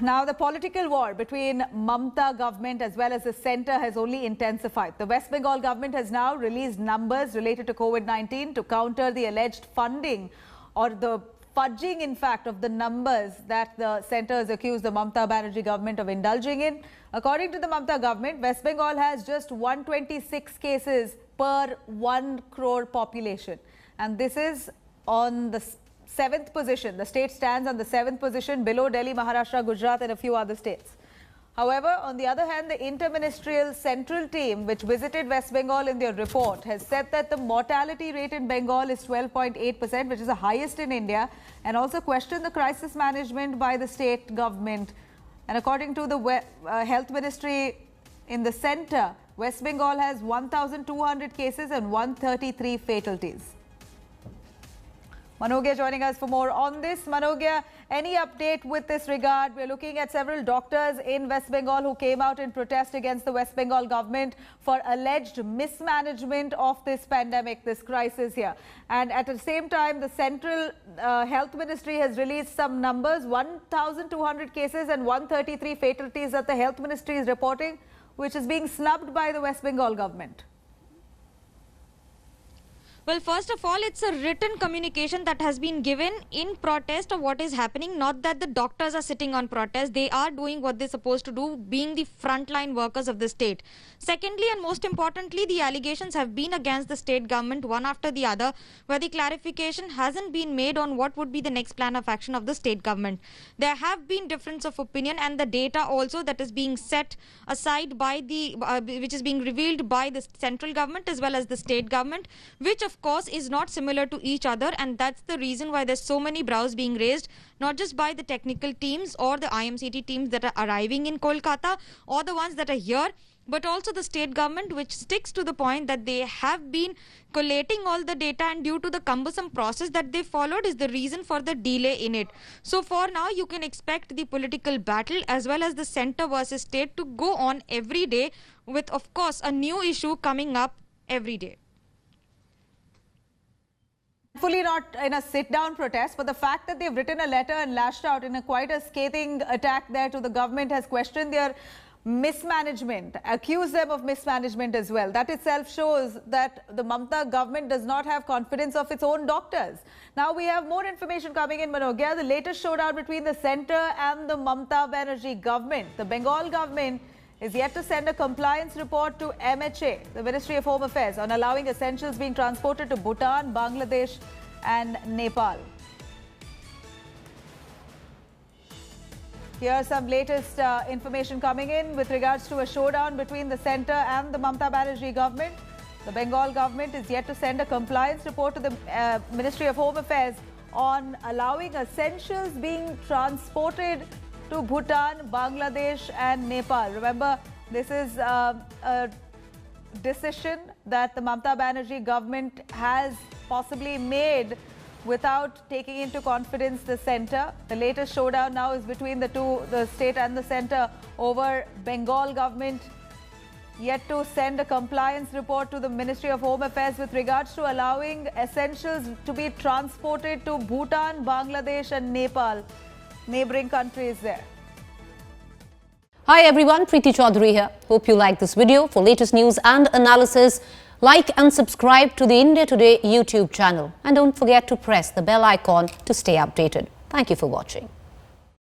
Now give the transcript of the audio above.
Now, the political war between Mamata government as well as the centre has only intensified. The West Bengal government has now released numbers related to COVID-19 to counter the alleged funding or the fudging, in fact, of the numbers that the centre has accused the Mamata Banerjee government of indulging in. According to the Mamata government, West Bengal has just 126 cases per 1 crore population. And this is on the 7th position. The state stands on the 7th position below Delhi, Maharashtra, Gujarat and a few other states. However, on the other hand, the interministerial central team which visited West Bengal in their report has said that the mortality rate in Bengal is 12.8%, which is the highest in India, and also questioned the crisis management by the state government. And according to the health ministry in the centre, West Bengal has 1,200 cases and 133 fatalities. Manogya joining us for more on this. Manogya, any update with this regard? We're looking at several doctors in West Bengal who came out in protest against the West Bengal government for alleged mismanagement of this pandemic, this crisis here. And at the same time, the central health ministry has released some numbers, 1,200 cases and 133 fatalities that the health ministry is reporting, which is being snubbed by the West Bengal government. Well, first of all, it's a written communication that has been given in protest of what is happening. Not that the doctors are sitting on protest. They are doing what they're supposed to do, being the frontline workers of the state. Secondly, and most importantly, the allegations have been against the state government, one after the other, where the clarification hasn't been made on what would be the next plan of action of the state government. There have been difference of opinion, and the data also that is being set aside by the, which is being revealed by the central government as well as the state government, which of course is not similar to each other, and that's the reason why there's so many brows being raised, not just by the technical teams or the IMCT teams that are arriving in Kolkata or the ones that are here, but also the state government, which sticks to the point that they have been collating all the data, and due to the cumbersome process that they followed is the reason for the delay in it. So for now, you can expect the political battle as well as the centre versus state to go on every day, with of course a new issue coming up every day. Fully not in a sit-down protest, but the fact that they've written a letter and lashed out in a quite a scathing attack there to the government has questioned their mismanagement, accused them of mismanagement as well. That itself shows that the Mamata government does not have confidence of its own doctors. Now we have more information coming in, Manogya. The latest showdown between the centre and the Mamata Banerjee government. The Bengal government is yet to send a compliance report to MHA, the Ministry of Home Affairs, on allowing essentials being transported to Bhutan, Bangladesh and Nepal. Here's some latest information coming in with regards to a showdown between the centre and the Mamata Banerjee government. The Bengal government is yet to send a compliance report to the Ministry of Home Affairs on allowing essentials being transported to Bhutan, Bangladesh and Nepal. Remember, this is a decision that the Mamata Banerjee government has possibly made without taking into confidence the centre. The latest showdown now is between the two, the state and the centre, over Bengal government yet to send a compliance report to the Ministry of Home Affairs with regards to allowing essentials to be transported to Bhutan, Bangladesh and Nepal, neighbouring countries there. Hi everyone, Preeti Chaudhary here. Hope you like this video. For latest news and analysis, like and subscribe to the India Today YouTube channel. And don't forget to press the bell icon to stay updated. Thank you for watching.